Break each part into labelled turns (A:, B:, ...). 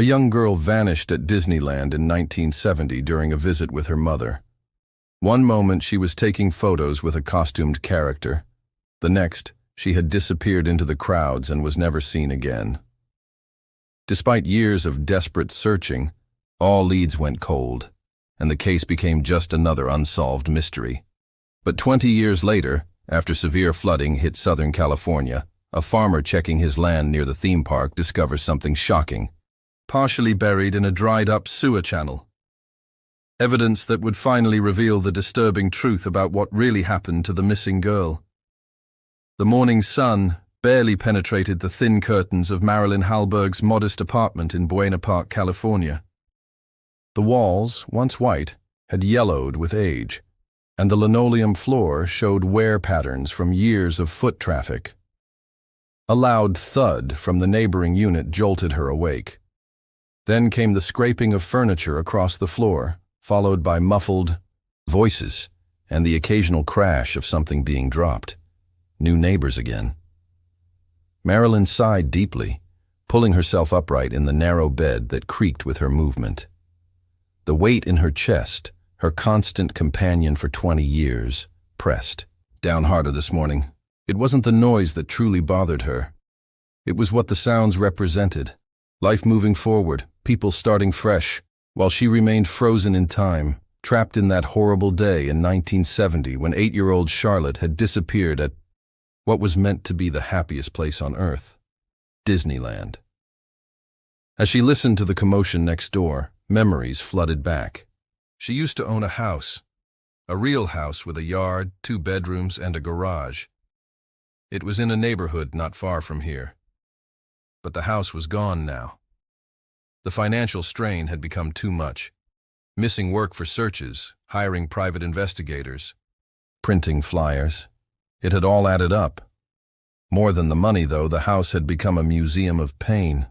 A: A young girl vanished at Disneyland in 1970 during a visit with her mother. One moment she was taking photos with a costumed character. The next, she had disappeared into the crowds and was never seen again. Despite years of desperate searching, all leads went cold, and the case became just another unsolved mystery. But 20 years later, after severe flooding hit Southern California, a farmer checking his land near the theme park discovers something shocking, partially buried in a dried-up sewer channel. Evidence that would finally reveal the disturbing truth about what really happened to the missing girl. The morning sun barely penetrated the thin curtains of Marilyn Halberg's modest apartment in Buena Park, California. The walls, once white, had yellowed with age, and the linoleum floor showed wear patterns from years of foot traffic. A loud thud from the neighboring unit jolted her awake. Then came the scraping of furniture across the floor, followed by muffled voices and the occasional crash of something being dropped. New neighbors again. Marilyn sighed deeply, pulling herself upright in the narrow bed that creaked with her movement. The weight in her chest, her constant companion for 20 years, pressed down harder this morning. It wasn't the noise that truly bothered her. It was what the sounds represented. Life moving forward, people starting fresh, while she remained frozen in time, trapped in that horrible day in 1970 when 8-year-old Charlotte had disappeared at what was meant to be the happiest place on earth, Disneyland. As she listened to the commotion next door, memories flooded back. She used to own a house, a real house with a yard, 2 bedrooms, and a garage. It was in a neighborhood not far from here. But the house was gone now. The financial strain had become too much. Missing work for searches, hiring private investigators, printing flyers. It had all added up. More than the money, though, the house had become a museum of pain.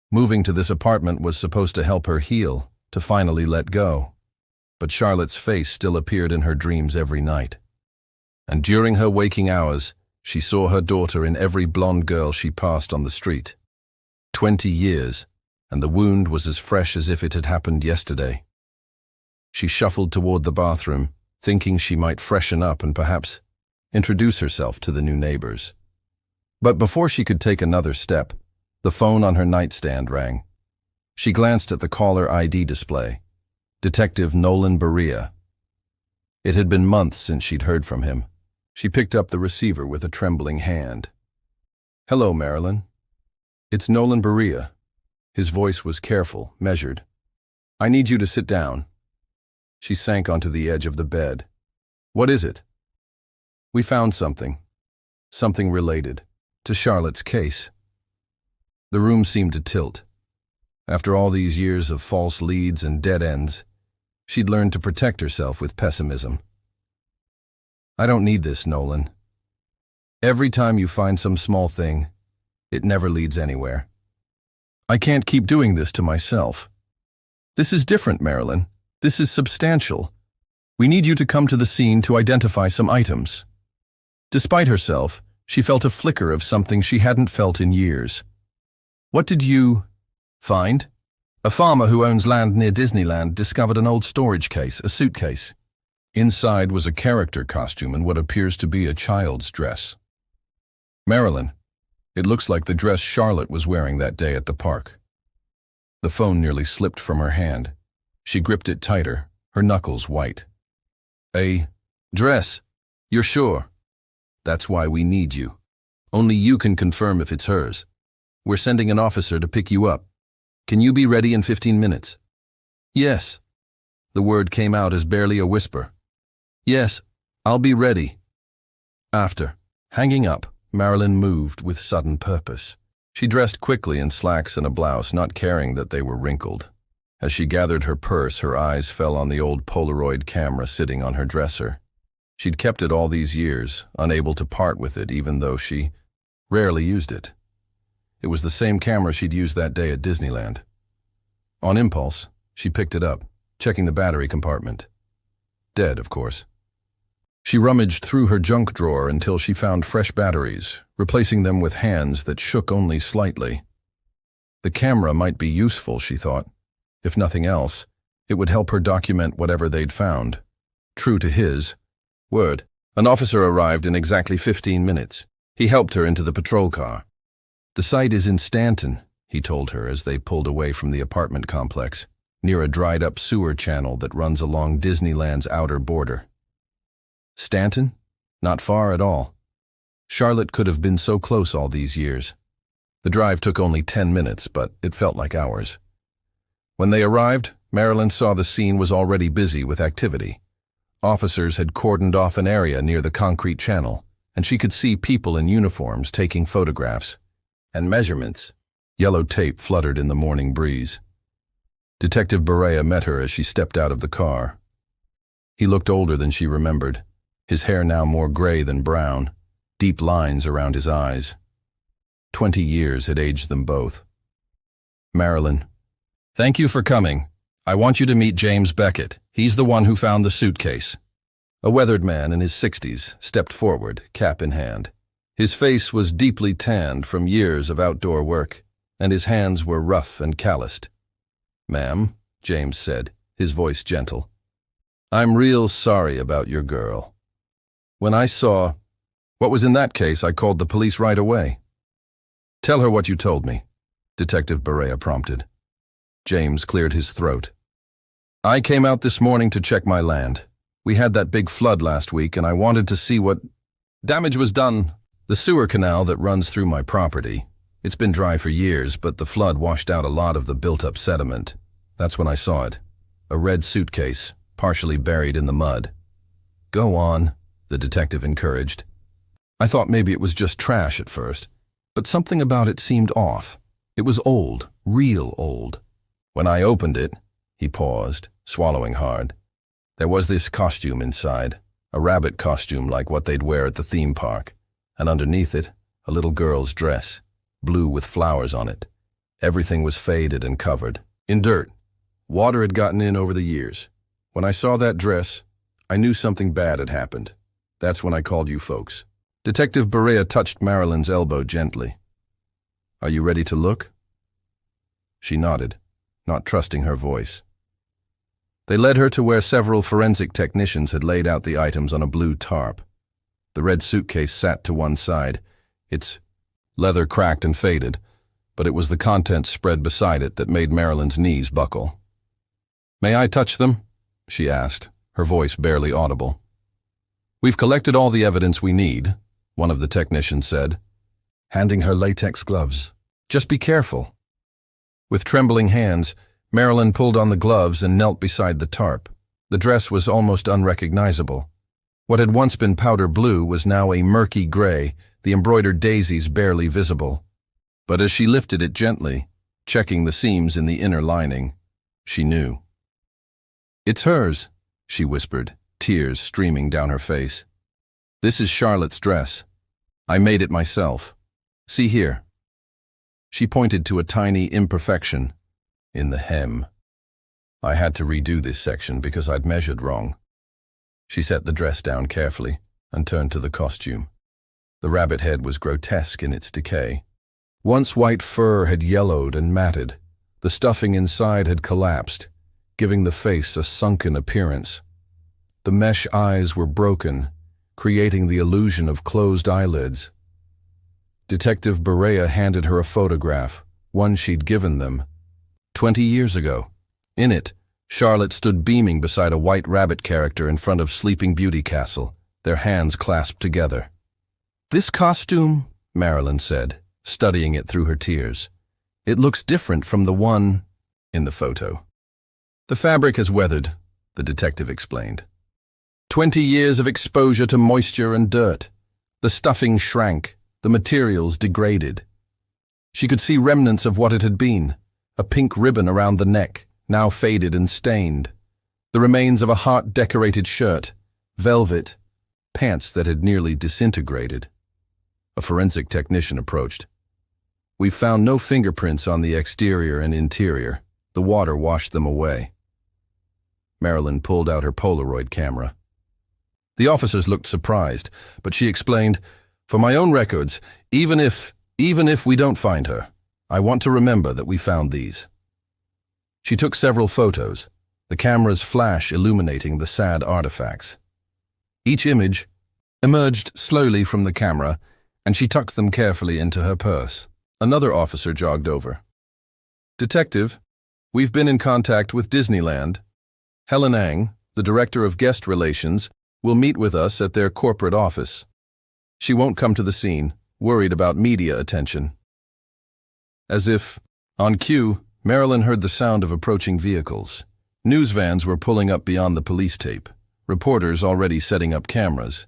A: Moving to this apartment was supposed to help her heal, to finally let go. But Charlotte's face still appeared in her dreams every night. And during her waking hours, she saw her daughter in every blonde girl she passed on the street. 20 years, and the wound was as fresh as if it had happened yesterday. She shuffled toward the bathroom, thinking she might freshen up and perhaps introduce herself to the new neighbors. But before she could take another step, the phone on her nightstand rang. She glanced at the caller ID display. Detective Nolan Berea. It had been months since she'd heard from him. She picked up the receiver with a trembling hand. "Hello, Marilyn. It's Nolan Berea." His voice was careful, measured. "I need you to sit down." She sank onto the edge of the bed. "What is it?" "We found something. Something related to Charlotte's case." The room seemed to tilt. After all these years of false leads and dead ends, she'd learned to protect herself with pessimism. "I don't need this, Nolan. Every time you find some small thing, it never leads anywhere. I can't keep doing this to myself. This is different, Marilyn. This is substantial. We need you to come to the scene to identify some items." Despite herself, she felt a flicker of something she hadn't felt in years. "What did you find?" "A farmer who owns land near Disneyland discovered an old storage case, a suitcase. Inside was a character costume and what appears to be a child's dress." "Marilyn, it looks like the dress Charlotte was wearing that day at the park." The phone nearly slipped from her hand. She gripped it tighter, her knuckles white. "A dress? You're sure?" "That's why we need you. Only you can confirm if it's hers. We're sending an officer to pick you up. Can you be ready in 15 minutes? "Yes." The word came out as barely a whisper. "Yes, I'll be ready." After hanging up, Marilyn moved with sudden purpose. She dressed quickly in slacks and a blouse, not caring that they were wrinkled. As she gathered her purse, her eyes fell on the old Polaroid camera sitting on her dresser. She'd kept it all these years, unable to part with it even though she rarely used it. It was the same camera she'd used that day at Disneyland. On impulse, she picked it up, checking the battery compartment. Dead, of course. She rummaged through her junk drawer until she found fresh batteries, replacing them with hands that shook only slightly. The camera might be useful, she thought. If nothing else, it would help her document whatever they'd found. True to his word, an officer arrived in exactly 15 minutes. He helped her into the patrol car. "The site is in Stanton," he told her as they pulled away from the apartment complex, near a dried-up sewer channel that runs along Disneyland's outer border. Stanton? Not far at all. Charlotte could have been so close all these years. The drive took only 10 minutes, but it felt like hours. When they arrived, Marilyn saw the scene was already busy with activity. Officers had cordoned off an area near the concrete channel, and she could see people in uniforms taking photographs and measurements. Yellow tape fluttered in the morning breeze. Detective Berea met her as she stepped out of the car. He looked older than she remembered, his hair now more gray than brown, deep lines around his eyes. 20 years had aged them both. "Marilyn, thank you for coming. I want you to meet James Beckett. He's the one who found the suitcase." A weathered man in his 60s stepped forward, cap in hand. His face was deeply tanned from years of outdoor work, and his hands were rough and calloused. "Ma'am," James said, his voice gentle, "I'm real sorry about your girl. When I saw what was in that case, I called the police right away." "Tell her what you told me," Detective Berea prompted. James cleared his throat. "I came out this morning to check my land. We had that big flood last week, and I wanted to see what damage was done. The sewer canal that runs through my property. It's been dry for years, but the flood washed out a lot of the built-up sediment. That's when I saw it. A red suitcase, partially buried in the mud." "Go on," the detective encouraged. "I thought maybe it was just trash at first, but something about it seemed off. It was old, real old. When I opened it," he paused, swallowing hard, "there was this costume inside, a rabbit costume like what they'd wear at the theme park, and underneath it, a little girl's dress, blue with flowers on it. Everything was faded and covered in dirt. Water had gotten in over the years. When I saw that dress, I knew something bad had happened. That's when I called you folks." Detective Berea touched Marilyn's elbow gently. "Are you ready to look?" She nodded, not trusting her voice. They led her to where several forensic technicians had laid out the items on a blue tarp. The red suitcase sat to one side, its leather cracked and faded, but it was the contents spread beside it that made Marilyn's knees buckle. "May I touch them?" she asked, her voice barely audible. "We've collected all the evidence we need," one of the technicians said, handing her latex gloves. "Just be careful." With trembling hands, Marilyn pulled on the gloves and knelt beside the tarp. The dress was almost unrecognizable. What had once been powder blue was now a murky gray, the embroidered daisies barely visible. But as she lifted it gently, checking the seams in the inner lining, she knew. "It's hers," she whispered, tears streaming down her face. "This is Charlotte's dress. I made it myself. See here." She pointed to a tiny imperfection in the hem. "I had to redo this section because I'd measured wrong." She set the dress down carefully and turned to the costume. The rabbit head was grotesque in its decay. Once white fur had yellowed and matted. The stuffing inside had collapsed, giving the face a sunken appearance. The mesh eyes were broken, creating the illusion of closed eyelids. Detective Berea handed her a photograph, one she'd given them 20 years ago. In it, Charlotte stood beaming beside a white rabbit character in front of Sleeping Beauty Castle, their hands clasped together. "This costume," Marilyn said, studying it through her tears. "It looks different from the one in the photo." "The fabric has weathered," the detective explained. 20 years of exposure to moisture and dirt. The stuffing shrank, the materials degraded. She could see remnants of what it had been, a pink ribbon around the neck, now faded and stained, the remains of a heart-decorated shirt, velvet, pants that had nearly disintegrated. A forensic technician approached. "We've found no fingerprints on the exterior and interior. The water washed them away." Marilyn pulled out her Polaroid camera. The officers looked surprised, but she explained, "For my own records, even if we don't find her, I want to remember that we found these." She took several photos, the camera's flash illuminating the sad artifacts. Each image emerged slowly from the camera, and she tucked them carefully into her purse. Another officer jogged over. "Detective, we've been in contact with Disneyland. Helen Ang, the director of guest relations, will meet with us at their corporate office. She won't come to the scene, worried about media attention." As if on cue, Marilyn heard the sound of approaching vehicles. News vans were pulling up beyond the police tape, reporters already setting up cameras.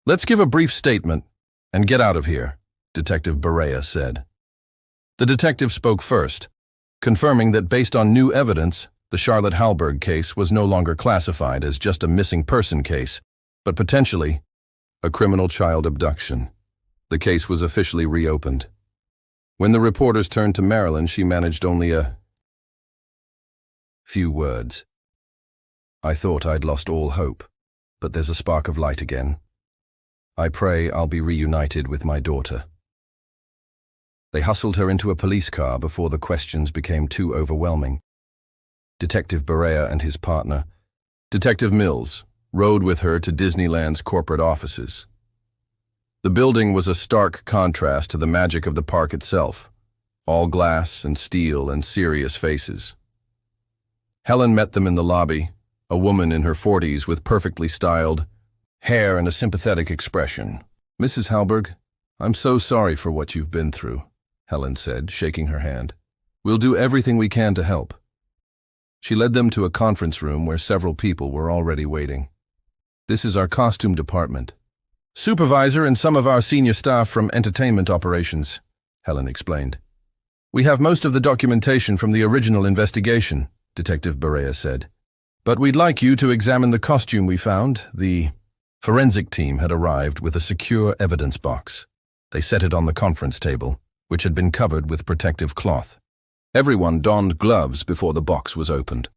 A: "Let's give a brief statement and get out of here," Detective Barea said. The detective spoke first, confirming that based on new evidence, the Charlotte Halberg case was no longer classified as just a missing person case, but potentially a criminal child abduction. The case was officially reopened. When the reporters turned to Marilyn, she managed only a few words. "I thought I'd lost all hope, but there's a spark of light again. I pray I'll be reunited with my daughter." They hustled her into a police car before the questions became too overwhelming. Detective Barea and his partner, Detective Mills, rode with her to Disneyland's corporate offices. The building was a stark contrast to the magic of the park itself, all glass and steel and serious faces. Helen met them in the lobby, a woman in her 40s with perfectly styled hair and a sympathetic expression. "Mrs. Halberg, I'm so sorry for what you've been through," Helen said, shaking her hand. "We'll do everything we can to help." She led them to a conference room where several people were already waiting. "This is our costume department. Supervisor and some of our senior staff from entertainment operations," Helen explained. "We have most of the documentation from the original investigation," Detective Barea said. "But we'd like you to examine the costume we found." The forensic team had arrived with a secure evidence box. They set it on the conference table, which had been covered with protective cloth. Everyone donned gloves before the box was opened.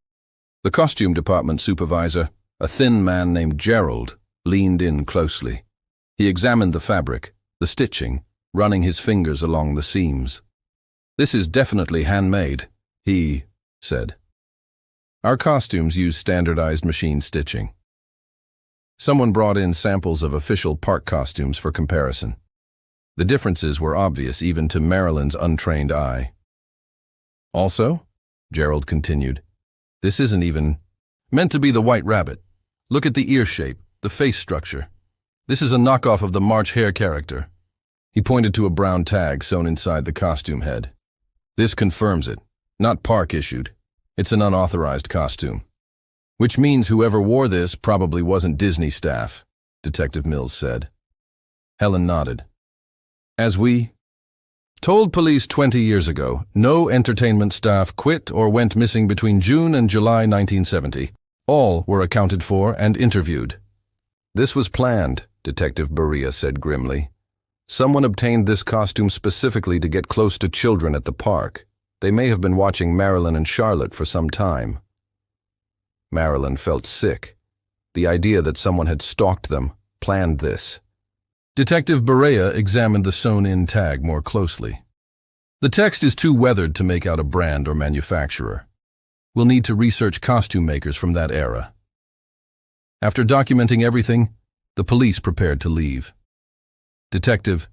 A: The costume department supervisor, a thin man named Gerald, leaned in closely. He examined the fabric, the stitching, running his fingers along the seams. "This is definitely handmade," he said. "Our costumes use standardized machine stitching." Someone brought in samples of official park costumes for comparison. The differences were obvious even to Marilyn's untrained eye. "Also," Gerald continued, "this isn't even meant to be the White Rabbit. Look at the ear shape, the face structure. This is a knockoff of the March Hare character." He pointed to a brown tag sewn inside the costume head. "This confirms it. Not park issued. It's an unauthorized costume." "Which means whoever wore this probably wasn't Disney staff," Detective Mills said. Helen nodded. "As we told police 20 years ago, no entertainment staff quit or went missing between June and July 1970. All were accounted for and interviewed." "This was planned," Detective Barea said grimly. "Someone obtained this costume specifically to get close to children at the park. They may have been watching Marilyn and Charlotte for some time." Marilyn felt sick. The idea that someone had stalked them, planned this. Detective Barea examined the sewn-in tag more closely. "The text is too weathered to make out a brand or manufacturer. We'll need to research costume makers from that era." After documenting everything, the police prepared to leave. "Detective,"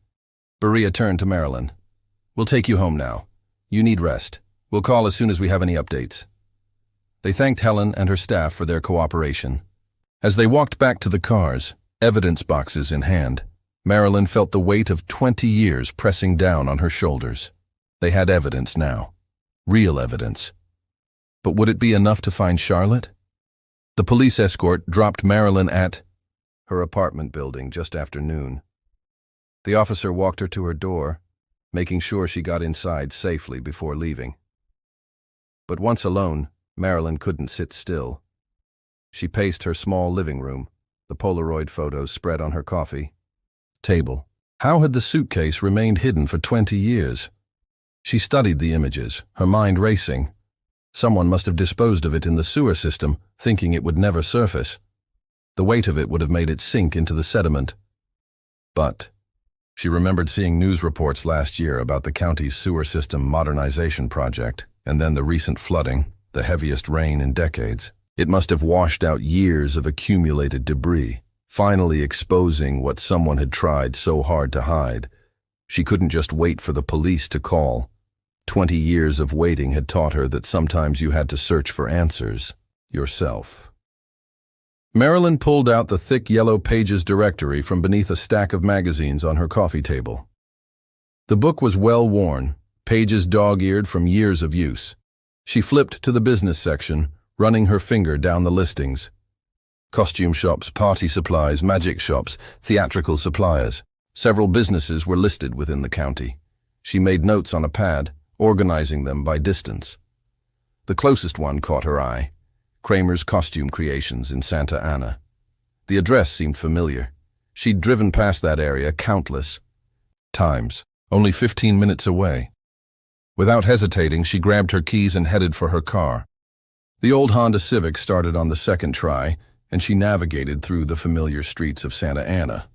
A: Barea turned to Marilyn. "We'll take you home now. You need rest. We'll call as soon as we have any updates." They thanked Helen and her staff for their cooperation. As they walked back to the cars, evidence boxes in hand, Marilyn felt the weight of 20 years pressing down on her shoulders. They had evidence now. Real evidence. But would it be enough to find Charlotte? The police escort dropped Marilyn at her apartment building just after noon. The officer walked her to her door, making sure she got inside safely before leaving. But once alone, Marilyn couldn't sit still. She paced her small living room, the Polaroid photos spread on her coffee table. How had the suitcase remained hidden for 20 years? She studied the images, her mind racing. Someone must have disposed of it in the sewer system, thinking it would never surface. The weight of it would have made it sink into the sediment. But She remembered seeing news reports last year about the county's sewer system modernization project, and then the recent flooding, the heaviest rain in decades. It must have washed out years of accumulated debris, finally exposing what someone had tried so hard to hide. She couldn't just wait for the police to call. 20 years of waiting had taught her that sometimes you had to search for answers yourself. Marilyn pulled out the thick yellow pages directory from beneath a stack of magazines on her coffee table. The book was well worn, pages dog-eared from years of use. She flipped to the business section, running her finger down the listings. Costume shops, party supplies, magic shops, theatrical suppliers. Several businesses were listed within the county. She made notes on a pad, organizing them by distance. The closest one caught her eye. Kramer's Costume Creations in Santa Ana. The address seemed familiar. She'd driven past that area countless times, only 15 minutes away. Without hesitating, she grabbed her keys and headed for her car. The old Honda Civic started on the second try, and she navigated through the familiar streets of Santa Ana.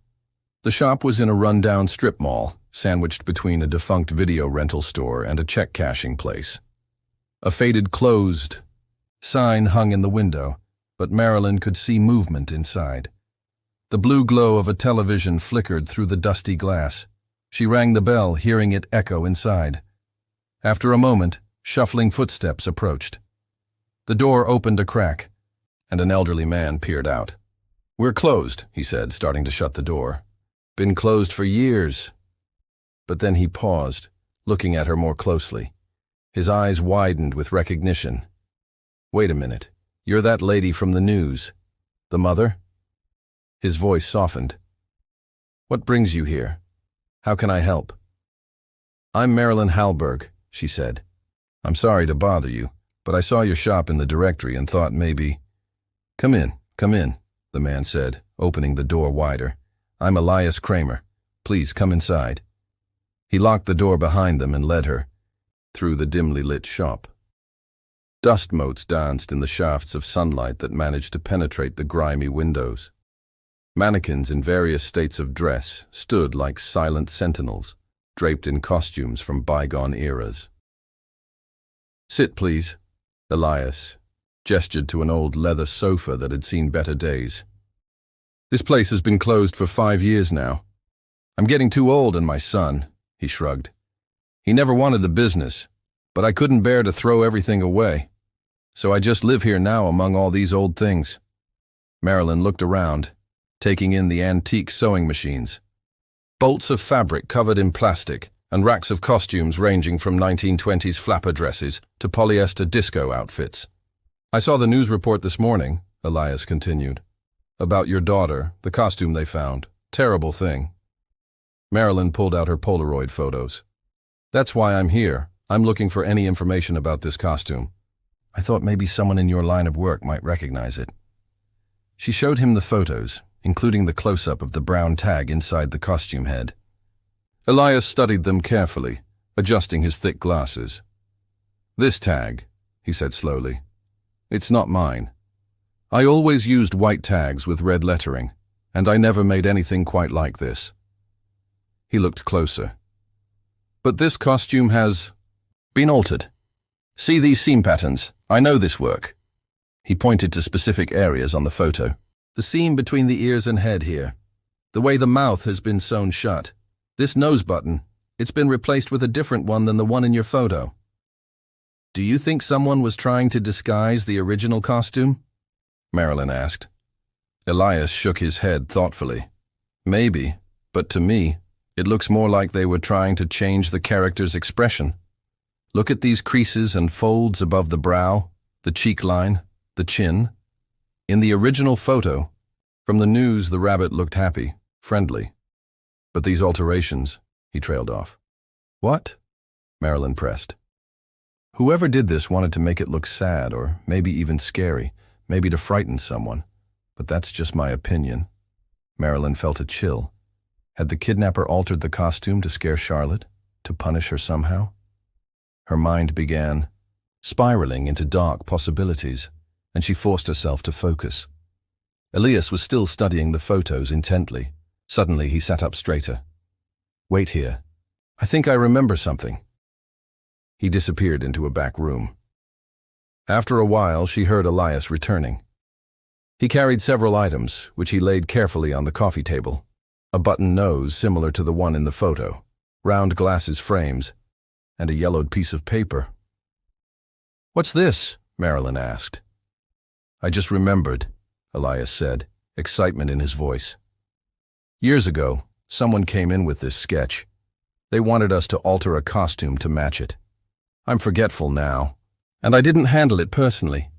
A: The shop was in a run-down strip mall, sandwiched between a defunct video rental store and a check-cashing place. A faded closed sign hung in the window, but Marilyn could see movement inside. The blue glow of a television flickered through the dusty glass. She rang the bell, hearing it echo inside. After a moment, shuffling footsteps approached. The door opened a crack, and an elderly man peered out. "We're closed," he said, starting to shut the door. "Been closed for years." But then he paused, looking at her more closely. His eyes widened with recognition. "Wait a minute. You're that lady from the news. The mother?" His voice softened. "What brings you here? How can I help?" "I'm Marilyn Halberg," she said. "I'm sorry to bother you, but I saw your shop in the directory and thought maybe—" Come in, the man said, opening the door wider. "I'm Elias Kramer. Please come inside." He locked the door behind them and led her through the dimly lit shop. Dust motes danced in the shafts of sunlight that managed to penetrate the grimy windows. Mannequins in various states of dress stood like silent sentinels, draped in costumes from bygone eras. "Sit, please," Elias gestured to an old leather sofa that had seen better days. "This place has been closed for 5 years now. I'm getting too old, and my son," he shrugged. "He never wanted the business, but I couldn't bear to throw everything away. So I just live here now among all these old things." Marilyn looked around, taking in the antique sewing machines. Bolts of fabric covered in plastic, and racks of costumes ranging from 1920s flapper dresses to polyester disco outfits. "I saw the news report this morning," Elias continued, "about your daughter, the costume they found. Terrible thing." Marilyn pulled out her Polaroid photos. "That's why I'm here. I'm looking for any information about this costume. I thought maybe someone in your line of work might recognize it." She showed him the photos, including the close-up of the brown tag inside the costume head. Elias studied them carefully, adjusting his thick glasses. "This tag," he said slowly, "it's not mine. I always used white tags with red lettering, and I never made anything quite like this." He looked closer. "But this costume has been altered. See these seam patterns? I know this work." He pointed to specific areas on the photo. "The seam between the ears and head here. The way the mouth has been sewn shut. This nose button, it's been replaced with a different one than the one in your photo. Do you think someone was trying to disguise the original costume?" Marilyn asked. Elias shook his head thoughtfully. "Maybe, but to me, it looks more like they were trying to change the character's expression. Look at these creases and folds above the brow, the cheek line, the chin. In the original photo, from the news, the rabbit looked happy, friendly. But these alterations," he trailed off. "What?" Marilyn pressed. "Whoever did this wanted to make it look sad or maybe even scary, maybe to frighten someone. But that's just my opinion." Marilyn felt a chill. Had the kidnapper altered the costume to scare Charlotte, to punish her somehow? Her mind began spiraling into dark possibilities, and she forced herself to focus. Elias was still studying the photos intently. Suddenly he sat up straighter. Wait here. I think I remember something. He disappeared into a back room. After a while, she heard Elias returning. He carried several items, which he laid carefully on the coffee table. A button nose similar to the one in the photo, round glasses frames, and a yellowed piece of paper. "What's this?" Marilyn asked. "I just remembered," Elias said, excitement in his voice. "Years ago, someone came in with this sketch. They wanted us to alter a costume to match it. I'm forgetful now, and I didn't handle it personally.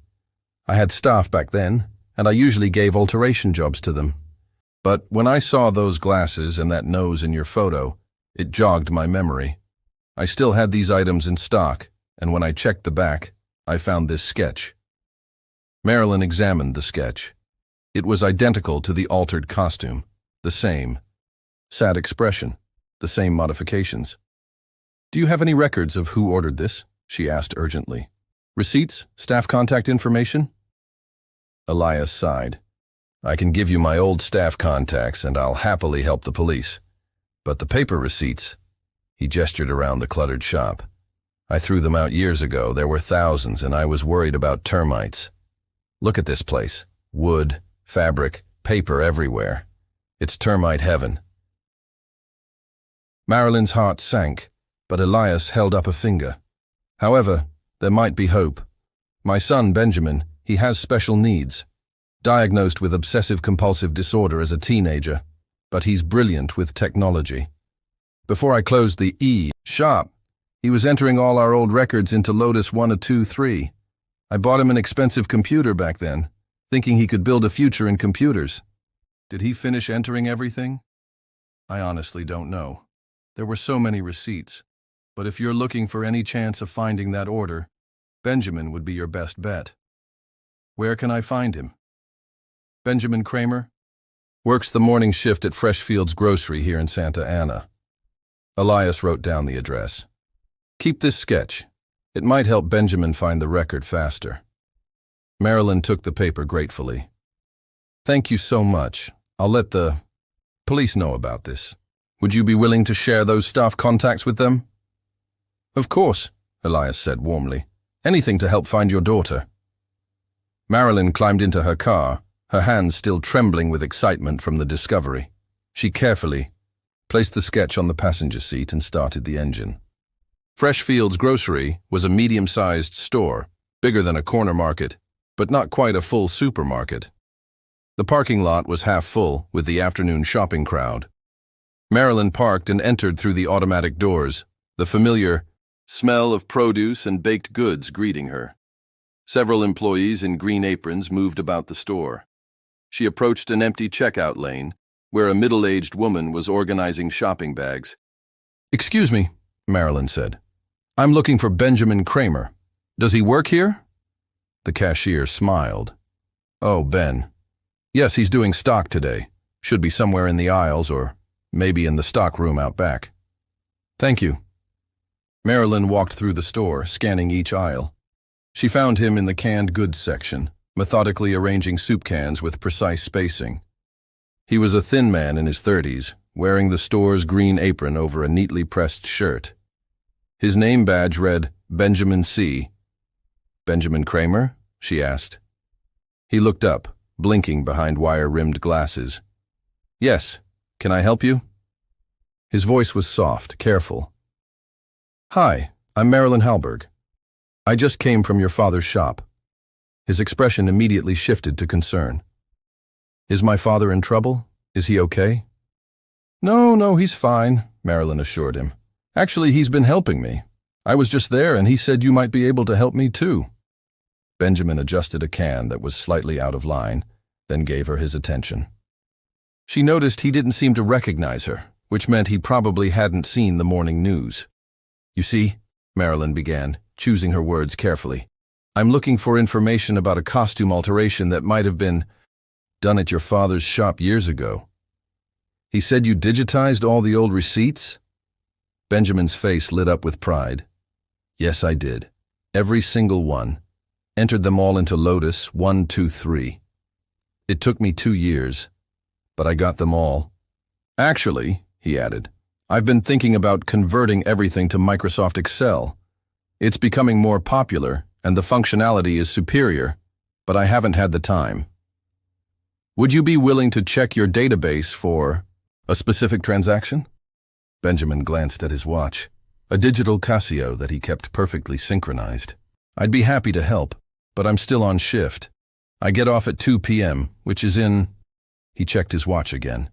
A: I had staff back then, and I usually gave alteration jobs to them. But when I saw those glasses and that nose in your photo, it jogged my memory. I still had these items in stock, and when I checked the back, I found this sketch." Marilyn examined the sketch. It was identical to the altered costume, the same. Sad expression, the same modifications. "Do you have any records of who ordered this?" she asked urgently. "Receipts? Staff contact information?" Elias sighed. "I can give you my old staff contacts and I'll happily help the police. But the paper receipts," he gestured around the cluttered shop. "I threw them out years ago. There were thousands and I was worried about termites. Look at this place. Wood, fabric, paper everywhere. It's termite heaven." Marilyn's heart sank, but Elias held up a finger. "However, there might be hope. My son, Benjamin, he has special needs. Diagnosed with obsessive-compulsive disorder as a teenager, but he's brilliant with technology. Before I closed the shop, he was entering all our old records into Lotus 1, 2, 3. I bought him an expensive computer back then, thinking he could build a future in computers. Did he finish entering everything? I honestly don't know. There were so many receipts, but if you're looking for any chance of finding that order, Benjamin would be your best bet. Where can I find him? Benjamin Kramer? Works the morning shift at Freshfields Grocery here in Santa Ana. Elias wrote down the address. Keep this sketch. It might help Benjamin find the record faster. Marilyn took the paper gratefully. Thank you so much. I'll let the police know about this. Would you be willing to share those staff contacts with them? Of course, Elias said warmly. Anything to help find your daughter. Marilyn climbed into her car, her hands still trembling with excitement from the discovery. She carefully placed the sketch on the passenger seat and started the engine. Freshfields Grocery was a medium-sized store, bigger than a corner market, but not quite a full supermarket. The parking lot was half full with the afternoon shopping crowd. Marilyn parked and entered through the automatic doors, the familiar smell of produce and baked goods greeting her. Several employees in green aprons moved about the store. She approached an empty checkout lane, where a middle-aged woman was organizing shopping bags. Excuse me, Marilyn said. I'm looking for Benjamin Kramer. Does he work here? The cashier smiled. Oh, Ben. Yes, he's doing stock today. Should be somewhere in the aisles or maybe in the stock room out back. Thank you. Marilyn walked through the store, scanning each aisle. She found him in the canned goods section, methodically arranging soup cans with precise spacing. He was a thin man in his 30s, wearing the store's green apron over a neatly pressed shirt. His name badge read Benjamin C. Benjamin Kramer? She asked. He looked up, blinking behind wire-rimmed glasses. Yes, can I help you? His voice was soft, careful. Hi, I'm Marilyn Halberg. I just came from your father's shop. His expression immediately shifted to concern. Is my father in trouble? Is he okay? No, he's fine, Marilyn assured him. Actually, he's been helping me. I was just there and he said you might be able to help me too. Benjamin adjusted a can that was slightly out of line, then gave her his attention. She noticed he didn't seem to recognize her, which meant he probably hadn't seen the morning news. You see, Marilyn began, choosing her words carefully. I'm looking for information about a costume alteration that might have been done at your father's shop years ago. He said you digitized all the old receipts? Benjamin's face lit up with pride. Yes, I did. Every single one. Entered them all into Lotus 1, 2, 3. It took me 2 years, but I got them all. Actually, he added, I've been thinking about converting everything to Microsoft Excel. It's becoming more popular, and the functionality is superior, but I haven't had the time. Would you be willing to check your database for a specific transaction? Benjamin glanced at his watch, a digital Casio that he kept perfectly synchronized. I'd be happy to help, but I'm still on shift. I get off at 2 p.m., which is in... He checked his watch again.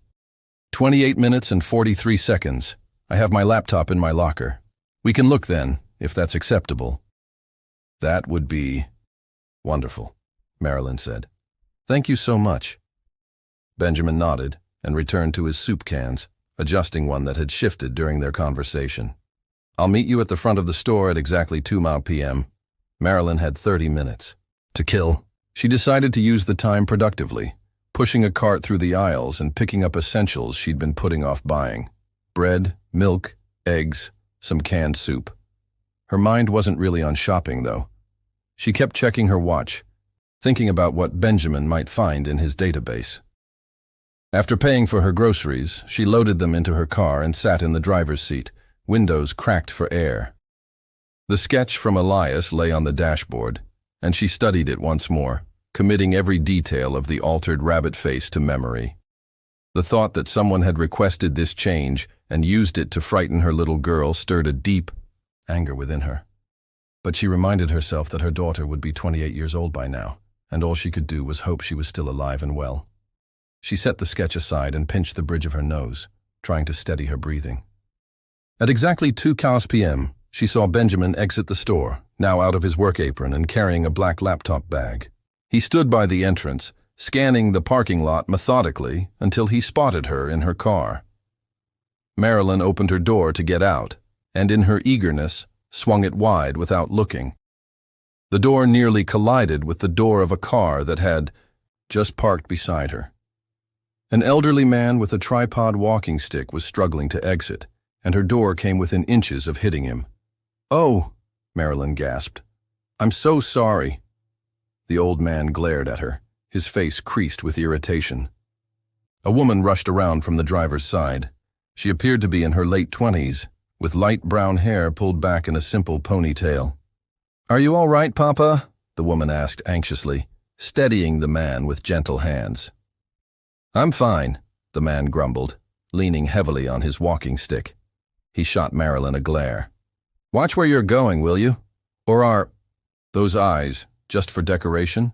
A: 28 minutes and 43 seconds. I have my laptop in my locker. We can look then, if that's acceptable. That would be wonderful, Marilyn said. Thank you so much. Benjamin nodded and returned to his soup cans, adjusting one that had shifted during their conversation. I'll meet you at the front of the store at exactly 2 p.m. Marilyn had 30 minutes to kill. She decided to use the time productively, pushing a cart through the aisles and picking up essentials she'd been putting off buying. Bread, milk, eggs, some canned soup. Her mind wasn't really on shopping, though. She kept checking her watch, thinking about what Benjamin might find in his database. After paying for her groceries, she loaded them into her car and sat in the driver's seat, windows cracked for air. The sketch from Elias lay on the dashboard, and she studied it once more, committing every detail of the altered rabbit face to memory. The thought that someone had requested this change and used it to frighten her little girl stirred a deep anger within her. But she reminded herself that her daughter would be 28 years old by now, and all she could do was hope she was still alive and well. She set the sketch aside and pinched the bridge of her nose, trying to steady her breathing. At exactly 2 p.m., she saw Benjamin exit the store, now out of his work apron and carrying a black laptop bag. He stood by the entrance, scanning the parking lot methodically until he spotted her in her car. Marilyn opened her door to get out, and in her eagerness, swung it wide without looking. The door nearly collided with the door of a car that had just parked beside her. An elderly man with a tripod walking stick was struggling to exit, and her door came within inches of hitting him. "Oh," Marilyn gasped. "I'm so sorry." The old man glared at her, his face creased with irritation. A woman rushed around from the driver's side. She appeared to be in her late 20s, with light brown hair pulled back in a simple ponytail. "Are you all right, Papa?" the woman asked anxiously, steadying the man with gentle hands. "I'm fine," the man grumbled, leaning heavily on his walking stick. He shot Marilyn a glare. "Watch where you're going, will you? Or are those eyes just for decoration?"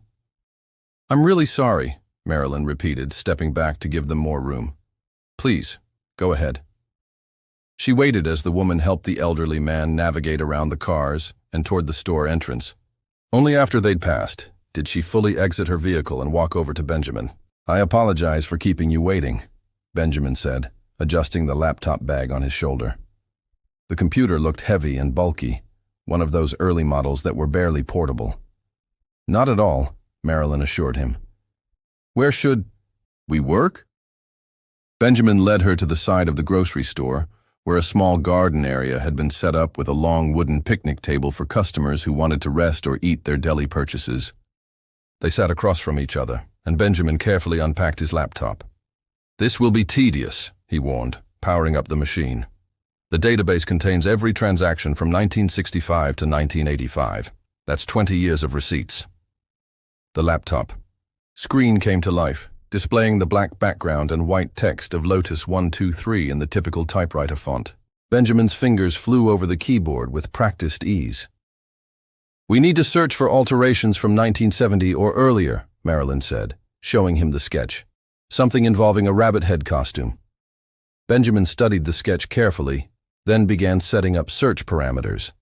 A: "I'm really sorry," Marilyn repeated, stepping back to give them more room. "Please, go ahead." She waited as the woman helped the elderly man navigate around the cars and toward the store entrance. Only after they'd passed did she fully exit her vehicle and walk over to Benjamin. "I apologize for keeping you waiting," Benjamin said, adjusting the laptop bag on his shoulder. The computer looked heavy and bulky, one of those early models that were barely portable. "Not at all," Marilyn assured him. "Where should we work?" Benjamin led her to the side of the grocery store, where a small garden area had been set up with a long wooden picnic table for customers who wanted to rest or eat their deli purchases. They sat across from each other, and Benjamin carefully unpacked his laptop. "This will be tedious," he warned, powering up the machine. "The database contains every transaction from 1965 to 1985. That's 20 years of receipts." The laptop screen came to life, displaying the black background and white text of Lotus 123 in the typical typewriter font. Benjamin's fingers flew over the keyboard with practiced ease. "We need to search for alterations from 1970 or earlier," Marilyn said, showing him the sketch. "Something involving a rabbit head costume." Benjamin studied the sketch carefully, then began setting up search parameters.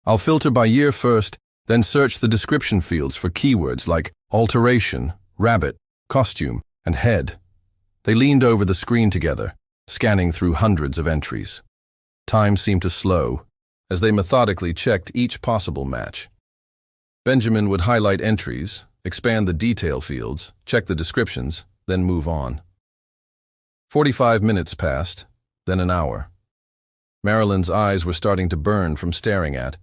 A: "I'll filter by year first, then search the description fields for keywords like alteration, rabbit, costume, and head." They leaned over the screen together, scanning through hundreds of entries. Time seemed to slow as they methodically checked each possible match. Benjamin would highlight entries, expand the detail fields, check the descriptions, then move on. 45 minutes passed, then an hour. Marilyn's eyes were starting to burn from staring at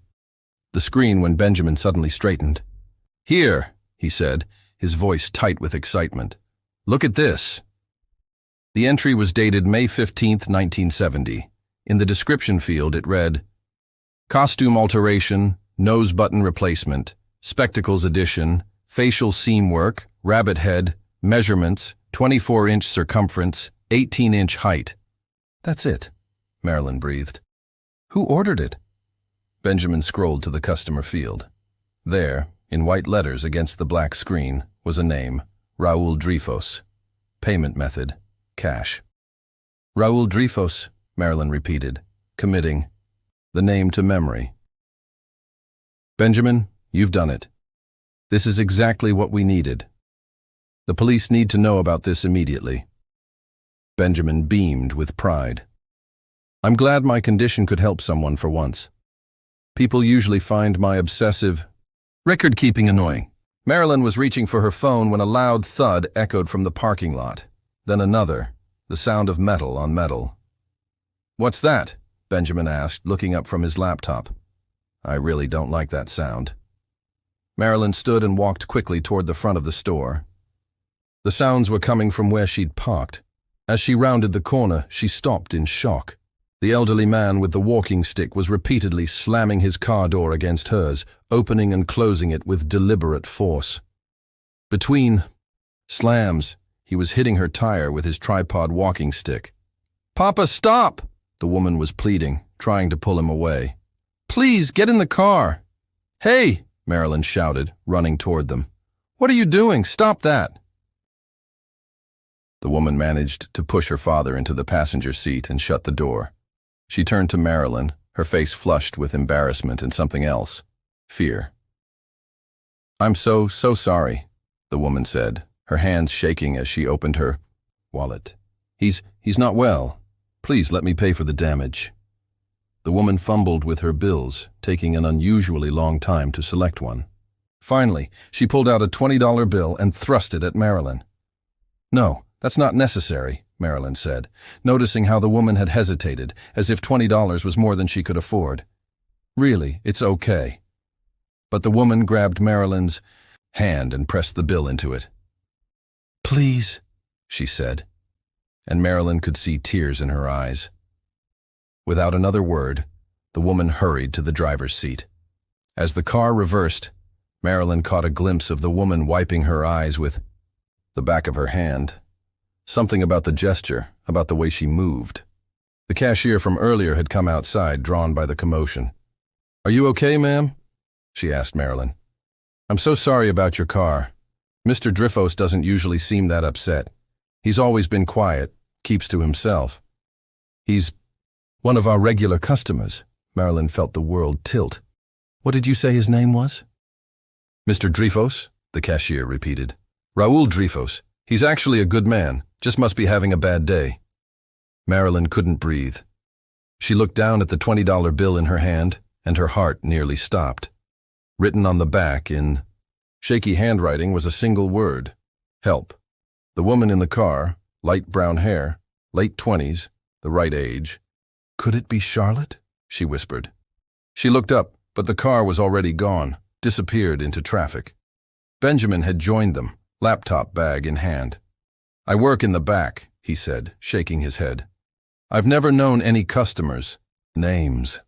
A: the screen when Benjamin suddenly straightened. "Here," he said, his voice tight with excitement. "Look at this." The entry was dated May 15, 1970, In the description field, it read, costume alteration, nose button replacement, spectacles addition, facial seam work, rabbit head, measurements, 24-inch circumference, 18-inch height. That's it, Marilyn breathed. Who ordered it? Benjamin scrolled to the customer field. There, in white letters against the black screen, was a name, Raul Dreyfus. Payment method, cash. Raul Dreyfus, Marilyn repeated, committing the name to memory. Benjamin, you've done it. This is exactly what we needed. The police need to know about this immediately. Benjamin beamed with pride. I'm glad my condition could help someone for once. People usually find my obsessive record-keeping annoying. Marilyn was reaching for her phone when a loud thud echoed from the parking lot. Then another, the sound of metal on metal. What's that? Benjamin asked, looking up from his laptop. I really don't like that sound. Marilyn stood and walked quickly toward the front of the store. The sounds were coming from where she'd parked. As she rounded the corner, she stopped in shock. The elderly man with the walking stick was repeatedly slamming his car door against hers, opening and closing it with deliberate force. Between slams, he was hitting her tire with his tripod walking stick. Papa, stop! The woman was pleading, trying to pull him away. Please, get in the car. Hey, Marilyn shouted, running toward them. What are you doing? Stop that! The woman managed to push her father into the passenger seat and shut the door. She turned to Marilyn, her face flushed with embarrassment and something else, fear. I'm so sorry, the woman said, her hands shaking as she opened her wallet. He's not well. Please let me pay for the damage. The woman fumbled with her bills, taking an unusually long time to select one. Finally, she pulled out a $20 bill and thrust it at Marilyn. No, that's not necessary, Marilyn said, noticing how the woman had hesitated, as if $20 was more than she could afford. Really, it's okay. But the woman grabbed Marilyn's hand and pressed the bill into it. Please, she said, and Marilyn could see tears in her eyes. Without another word, the woman hurried to the driver's seat. As the car reversed, Marilyn caught a glimpse of the woman wiping her eyes with the back of her hand. Something about the gesture, about the way she moved. The cashier from earlier had come outside, drawn by the commotion. Are you okay, ma'am? She asked Marilyn. I'm so sorry about your car. Mr. Dreyfus doesn't usually seem that upset. He's always been quiet, keeps to himself. He's one of our regular customers. Marilyn felt the world tilt. What did you say his name was? Mr. Dreyfus, the cashier repeated. Raul Dreyfus. He's actually a good man, just must be having a bad day. Marilyn couldn't breathe. She looked down at the $20 bill in her hand, and her heart nearly stopped. Written on the back in shaky handwriting was a single word, help. The woman in the car, light brown hair, late 20s, the right age. Could it be Charlotte? She whispered. She looked up, but the car was already gone, disappeared into traffic. Benjamin had joined them, laptop bag in hand. I work in the back, he said, shaking his head. I've never known any customers' names.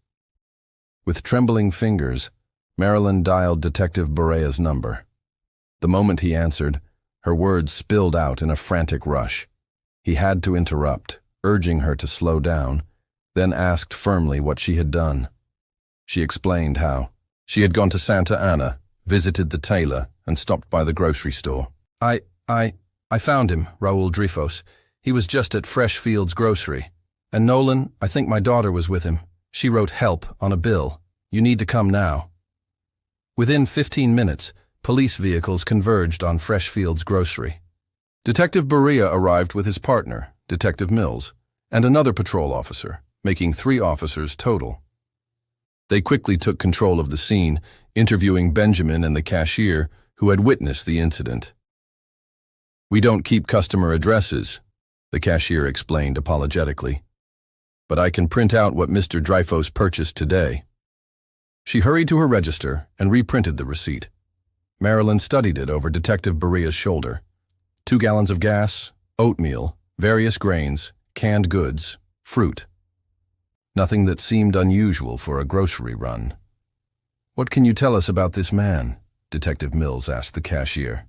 A: With trembling fingers, Marilyn dialed Detective Berea's number. The moment he answered, her words spilled out in a frantic rush. He had to interrupt, urging her to slow down, then asked firmly what she had done. She explained how she had gone to Santa Ana, visited the tailor, and stopped by the grocery store. I found him, Raul Dreyfus. He was just at Freshfields Grocery. And Nolan, I think my daughter was with him. She wrote help on a bill. You need to come now. Within 15 minutes, police vehicles converged on Freshfields Grocery. Detective Berea arrived with his partner, Detective Mills, and another patrol officer, making 3 officers total. They quickly took control of the scene, interviewing Benjamin and the cashier, who had witnessed the incident. We don't keep customer addresses, the cashier explained apologetically. But I can print out what Mr. Dreyfus purchased today. She hurried to her register and reprinted the receipt. Marilyn studied it over Detective Berea's shoulder. 2 gallons of gas, oatmeal, various grains, canned goods, fruit. nothing that seemed unusual for a grocery run. "What can you tell us about this man?" Detective Mills asked the cashier.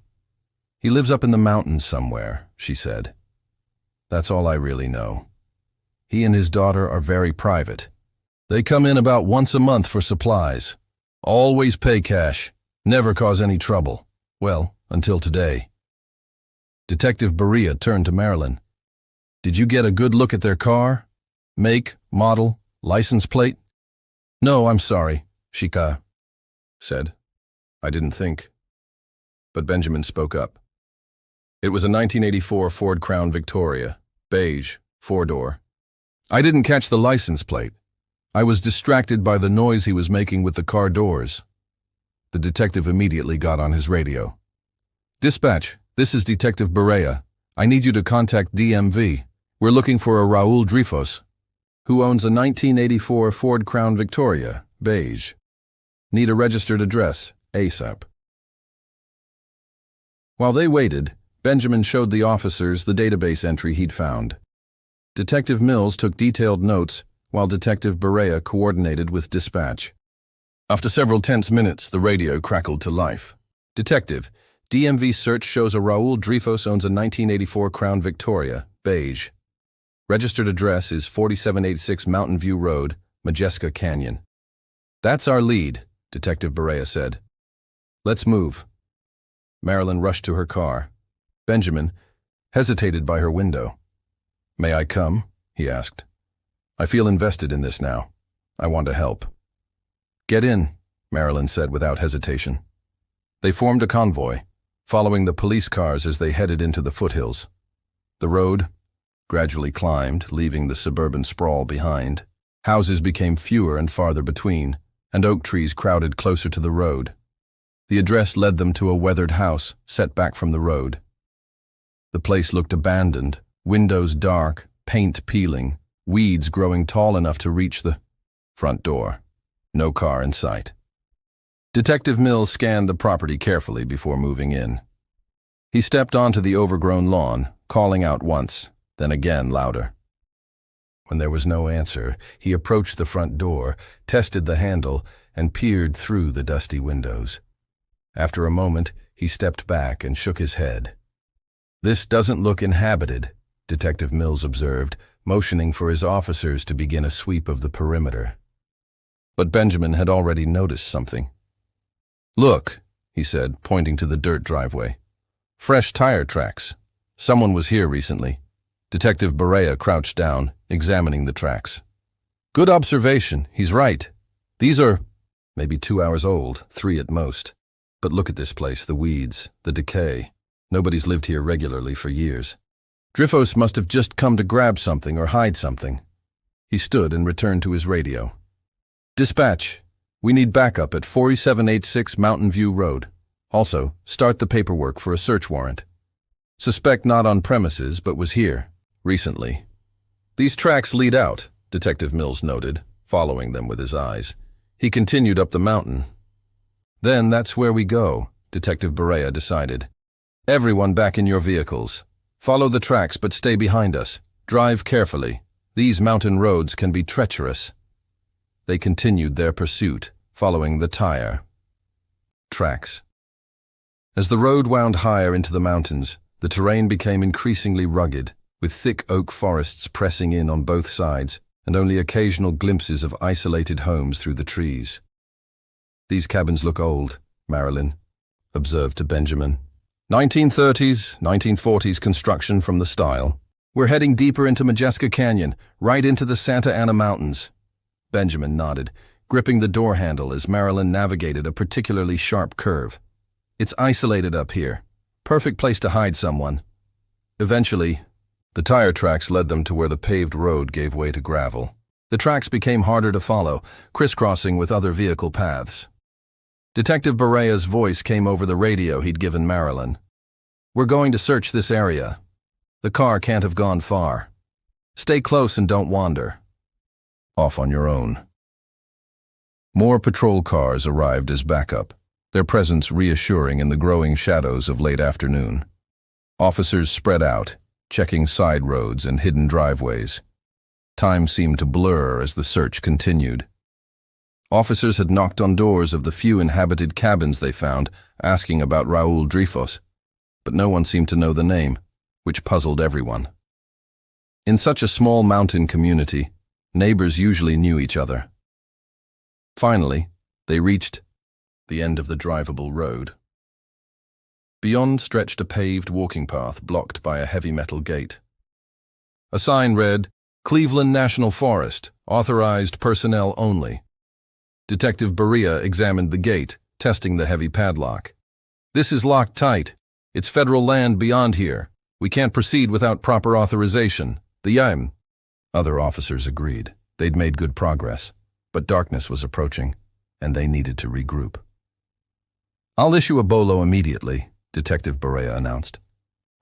A: "He lives up in the mountains somewhere," she said. "That's all I really know. He and his daughter are very private. They come in about once a month for supplies. Always pay cash, never cause any trouble. Well, until today." Detective Berea turned to Marilyn. "Did you get a good look at their car? Make, model, license plate?" "No, I'm sorry," she said. "I didn't think." But Benjamin spoke up. It was a 1984 Ford Crown Victoria, beige, four-door. "I didn't catch the license plate. I was distracted by the noise he was making with the car doors." The detective immediately got on his radio. "Dispatch, this is Detective Berea. I need you to contact DMV. We're looking for a Raul Dreyfus, who owns a 1984 Ford Crown Victoria, beige. Need a registered address, ASAP." While they waited, Benjamin showed the officers the database entry he'd found. Detective Mills took detailed notes, while Detective Berea coordinated with dispatch. After several tense minutes, the radio crackled to life. "Detective, DMV search shows a Raul Dreyfus owns a 1984 Crown Victoria, beige. Registered address is 4786 Mountain View Road, Majeska Canyon." "That's our lead," Detective Berea said. "Let's move." Marilyn rushed to her car. Benjamin hesitated by her window. "May I come?" he asked. "I feel invested in this now. I want to help." "Get in," Marilyn said without hesitation. They formed a convoy, following the police cars as they headed into the foothills. The road gradually climbed, leaving the suburban sprawl behind. Houses became fewer and farther between, and oak trees crowded closer to the road. The address led them to a weathered house set back from the road. The place looked abandoned, windows dark, paint peeling, weeds growing tall enough to reach the front door. No car in sight. Detective Mills scanned the property carefully before moving in. He stepped onto the overgrown lawn, calling out once, then again louder. When there was no answer, he approached the front door, tested the handle, and peered through the dusty windows. After a moment, he stepped back and shook his head. "This doesn't look inhabited," Detective Mills observed, motioning for his officers to begin a sweep of the perimeter. But Benjamin had already noticed something. "Look," he said, pointing to the dirt driveway. "Fresh tire tracks. Someone was here recently." Detective Berea crouched down, examining the tracks. "Good observation, he's right. These are maybe 2 hours old, 3 at most. But look at this place, the weeds, the decay. Nobody's lived here regularly for years. Dreyfus must have just come to grab something or hide something." He stood and returned to his radio. "Dispatch, we need backup at 4786 Mountain View Road. Also, start the paperwork for a search warrant. Suspect not on premises, but was here, recently." "These tracks lead out," Detective Mills noted, following them with his eyes. He continued up the mountain. "Then that's where we go," Detective Berea decided. "Everyone back in your vehicles. Follow the tracks but stay behind us. Drive carefully. These mountain roads can be treacherous." They continued their pursuit, following the tire tracks. As the road wound higher into the mountains, the terrain became increasingly rugged, with thick oak forests pressing in on both sides and only occasional glimpses of isolated homes through the trees. "These cabins look old," Marilyn observed to Benjamin. 1930s, 1940s construction from the style. "We're heading deeper into Majeska Canyon, right into the Santa Ana Mountains." Benjamin nodded, gripping the door handle as Marilyn navigated a particularly sharp curve. "It's isolated up here. Perfect place to hide someone." Eventually, the tire tracks led them to where the paved road gave way to gravel. The tracks became harder to follow, crisscrossing with other vehicle paths. Detective Berea's voice came over the radio he'd given Marilyn. "We're going to search this area. The car can't have gone far. Stay close and don't wander. Off on your own." More patrol cars arrived as backup, their presence reassuring in the growing shadows of late afternoon. Officers spread out, checking side roads and hidden driveways. Time seemed to blur as the search continued. Officers had knocked on doors of the few inhabited cabins they found, asking about Raúl Dreyfus, but no one seemed to know the name, which puzzled everyone. In such a small mountain community, neighbors usually knew each other. Finally, they reached the end of the drivable road. Beyond stretched a paved walking path blocked by a heavy metal gate. A sign read, "Cleveland National Forest, authorized personnel only." Detective Berea examined the gate, testing the heavy padlock. "This is locked tight. It's federal land beyond here. We can't proceed without proper authorization. The Other officers agreed. They'd made good progress, but darkness was approaching, and they needed to regroup. "I'll issue a bolo immediately," Detective Berea announced.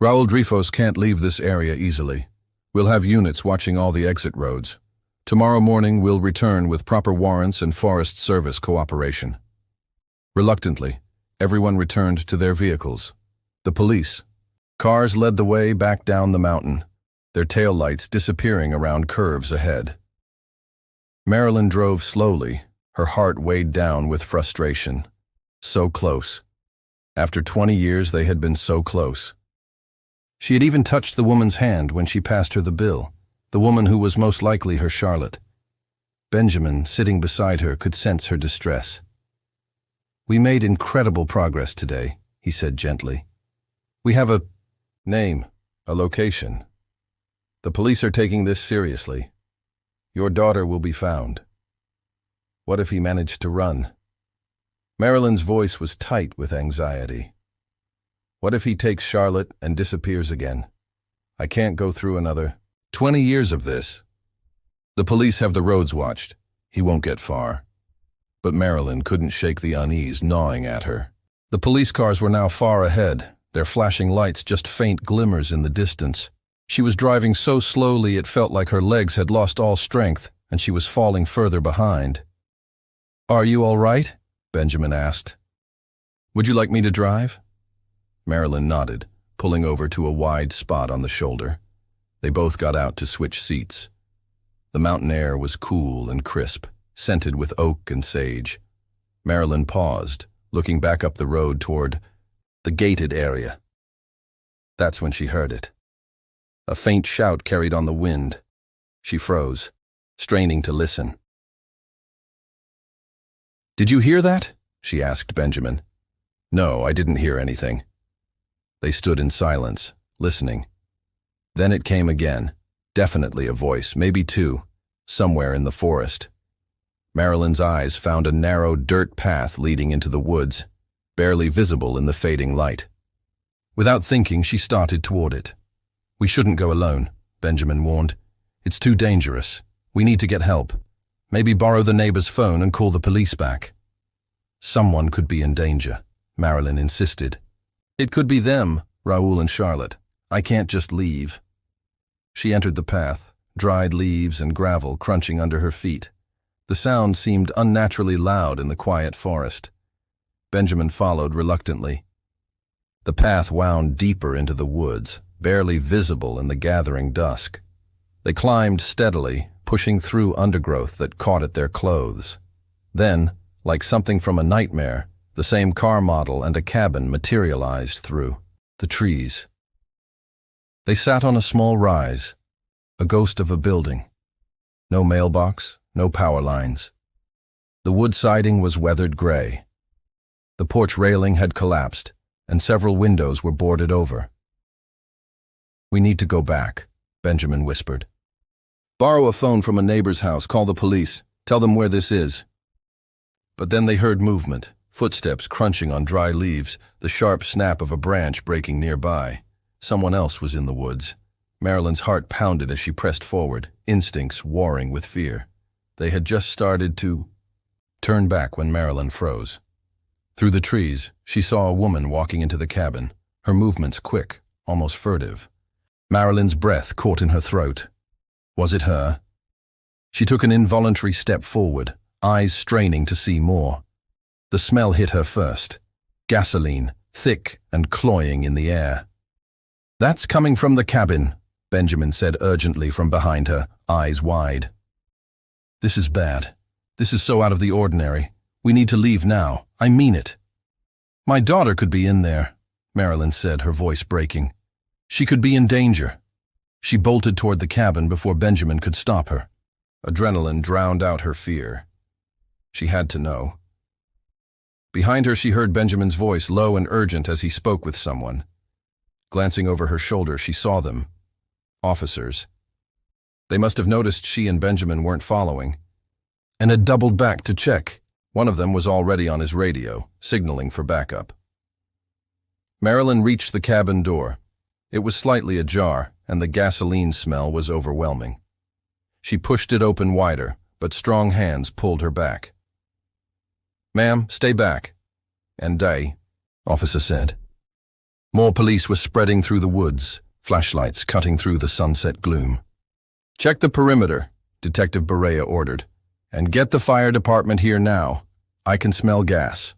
A: "Raúl Dreyfus can't leave this area easily. We'll have units watching all the exit roads. Tomorrow morning we'll return with proper warrants and Forest Service cooperation." Reluctantly, everyone returned to their vehicles. The police. Cars led the way back down the mountain, their taillights disappearing around curves ahead. Marilyn drove slowly, her heart weighed down with frustration. So close. After 20 years, they had been so close. She had even touched the woman's hand when she passed her the bill, the woman who was most likely her Charlotte. Benjamin, sitting beside her, could sense her distress. "We made incredible progress today," he said gently. "We have a name, a location. The police are taking this seriously. Your daughter will be found." What if he managed to run? Marilyn's voice was tight with anxiety. What if he takes Charlotte and disappears again? I can't go through another 20 years of this. The police have the roads watched. He won't get far. But Marilyn couldn't shake the unease gnawing at her. The police cars were now far ahead, their flashing lights just faint glimmers in the distance. She was driving so slowly it felt like her legs had lost all strength, and she was falling further behind. "Are you all right?" Benjamin asked. "Would you like me to drive?" Marilyn nodded, pulling over to a wide spot on the shoulder. They both got out to switch seats. The mountain air was cool and crisp, scented with oak and sage. Marilyn paused, looking back up the road toward the gated area. That's when she heard it. A faint shout carried on the wind. She froze, straining to listen. "Did you hear that?" she asked Benjamin. "No, I didn't hear anything." They stood in silence, listening. Then it came again, definitely a voice, maybe two, somewhere in the forest. Marilyn's eyes found a narrow dirt path leading into the woods, barely visible in the fading light. Without thinking, she started toward it. "We shouldn't go alone," Benjamin warned. "It's too dangerous. We need to get help. Maybe borrow the neighbor's phone and call the police back." "Someone could be in danger," Marilyn insisted. "It could be them, Raúl and Charlotte. I can't just leave." She entered the path, dried leaves and gravel crunching under her feet. The sound seemed unnaturally loud in the quiet forest. Benjamin followed reluctantly. The path wound deeper into the woods, barely visible in the gathering dusk. They climbed steadily, pushing through undergrowth that caught at their clothes. Then, like something from a nightmare, the same car model and a cabin materialized through the trees. They sat on a small rise, a ghost of a building. No mailbox, no power lines. The wood siding was weathered gray. The porch railing had collapsed, and several windows were boarded over. "We need to go back," Benjamin whispered. "Borrow a phone from a neighbor's house, call the police, tell them where this is." But then they heard movement, footsteps crunching on dry leaves, the sharp snap of a branch breaking nearby. Someone else was in the woods. Marilyn's heart pounded as she pressed forward, instincts warring with fear. They had just started to turn back when Marilyn froze. Through the trees, she saw a woman walking into the cabin, her movements quick, almost furtive. Marilyn's breath caught in her throat. Was it her? She took an involuntary step forward, eyes straining to see more. The smell hit her first. Gasoline, thick and cloying in the air. "That's coming from the cabin," Benjamin said urgently from behind her, eyes wide. This is bad. This is so out of the ordinary. We need to leave now. I mean it. My daughter could be in there, Marilyn said, her voice breaking. She could be in danger. She bolted toward the cabin before Benjamin could stop her. Adrenaline drowned out her fear. She had to know. Behind her, she heard Benjamin's voice, low and urgent as he spoke with someone. Glancing over her shoulder, she saw them. Officers. They must have noticed she and Benjamin weren't following, and had doubled back to check. One of them was already on his radio, signaling for backup. Marilyn reached the cabin door. It was slightly ajar, and the gasoline smell was overwhelming. She pushed it open wider, but strong hands pulled her back. "Ma'am, stay back." "And day," officer said. More police were spreading through the woods, flashlights cutting through the sunset gloom. "Check the perimeter," Detective Berea ordered, "and get the fire department here now. I can smell gas."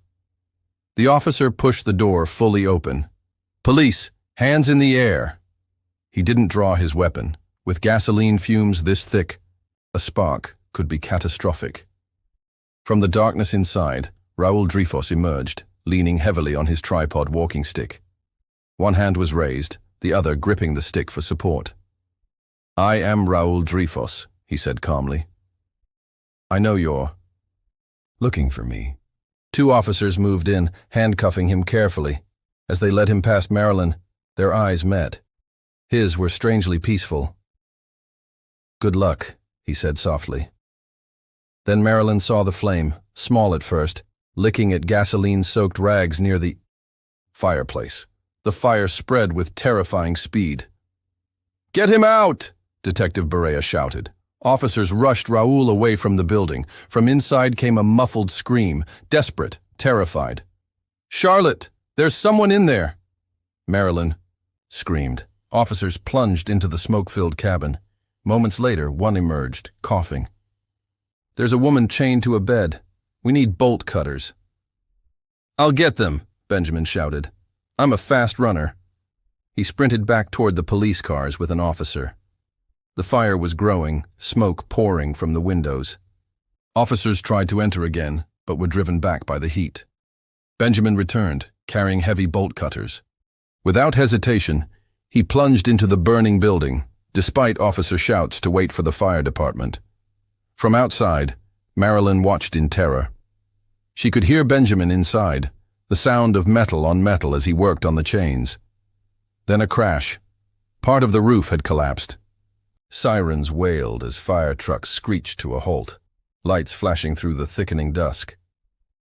A: The officer pushed the door fully open. "Police, hands in the air." He didn't draw his weapon. With gasoline fumes this thick, a spark could be catastrophic. From the darkness inside, Raul Dreyfus emerged, leaning heavily on his tripod walking stick. One hand was raised, the other gripping the stick for support. "I am Raul Dreyfus," he said calmly. "I know you're looking for me." Two officers moved in, handcuffing him carefully. As they led him past Marilyn, their eyes met. His were strangely peaceful. "Good luck," he said softly. Then Marilyn saw the flame, small at first, licking at gasoline-soaked rags near the fireplace. The fire spread with terrifying speed. "Get him out!" Detective Berea shouted. Officers rushed Raul away from the building. From inside came a muffled scream, desperate, terrified. "Charlotte, there's someone in there!" Marilyn screamed. Officers plunged into the smoke-filled cabin. Moments later, one emerged, coughing. "There's a woman chained to a bed. We need bolt cutters." "I'll get them," Benjamin shouted. "I'm a fast runner." He sprinted back toward the police cars with an officer. The fire was growing, smoke pouring from the windows. Officers tried to enter again, but were driven back by the heat. Benjamin returned, carrying heavy bolt cutters. Without hesitation, he plunged into the burning building, despite officer shouts to wait for the fire department. From outside, Marilyn watched in terror. She could hear Benjamin inside, the sound of metal on metal as he worked on the chains. Then a crash. Part of the roof had collapsed. Sirens wailed as fire trucks screeched to a halt, lights flashing through the thickening dusk.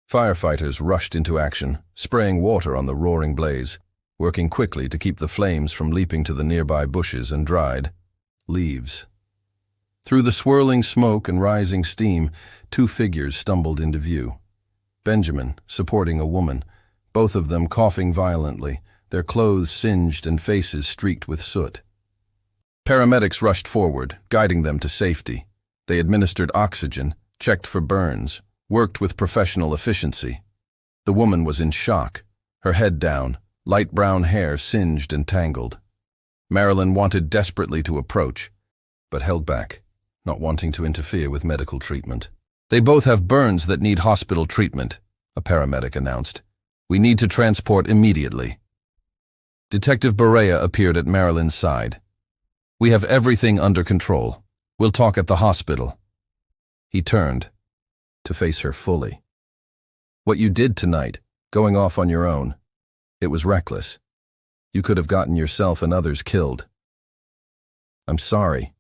A: Firefighters rushed into action, spraying water on the roaring blaze, working quickly to keep the flames from leaping to the nearby bushes and dried leaves. Through the swirling smoke and rising steam, two figures stumbled into view. Benjamin, supporting a woman, both of them coughing violently, their clothes singed and faces streaked with soot. Paramedics rushed forward, guiding them to safety. They administered oxygen, checked for burns, worked with professional efficiency. The woman was in shock, her head down, light brown hair singed and tangled. Marilyn wanted desperately to approach, but held back, not wanting to interfere with medical treatment. "They both have burns that need hospital treatment," a paramedic announced. "We need to transport immediately." Detective Berea appeared at Marilyn's side. "We have everything under control. We'll talk at the hospital." He turned to face her fully. "What you did tonight, going off on your own, it was reckless. You could have gotten yourself and others killed." "I'm sorry,"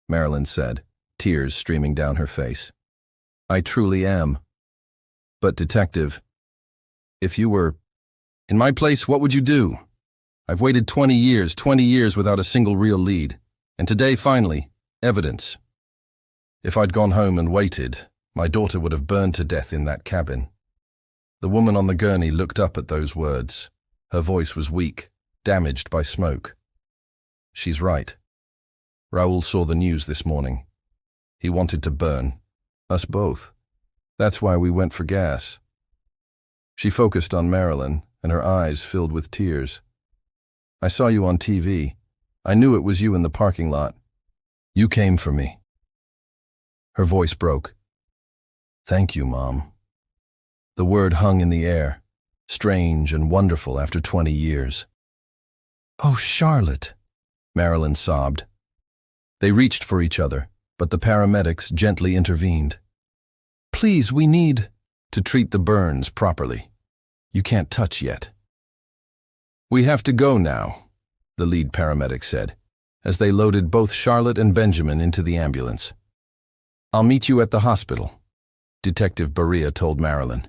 A: Marilyn said, tears streaming down her face. "I truly am. But, Detective, if you were in my place, what would you do? I've waited 20 years without a single real lead. And today, finally, evidence. If I'd gone home and waited, my daughter would have burned to death in that cabin." The woman on the gurney looked up at those words. Her voice was weak, damaged by smoke. "She's right. Raul saw the news this morning. He wanted to burn us both. That's why we went for gas." She focused on Marilyn, and her eyes filled with tears. "I saw you on TV. I knew it was you in the parking lot. You came for me." Her voice broke. "Thank you, Mom." The word hung in the air, strange and wonderful after 20 years. "Oh, Charlotte," Marilyn sobbed. They reached for each other, but the paramedics gently intervened. "Please, we need to treat the burns properly. You can't touch yet." "We have to go now," the lead paramedic said, as they loaded both Charlotte and Benjamin into the ambulance. "I'll meet you at the hospital," Detective Berea told Marilyn.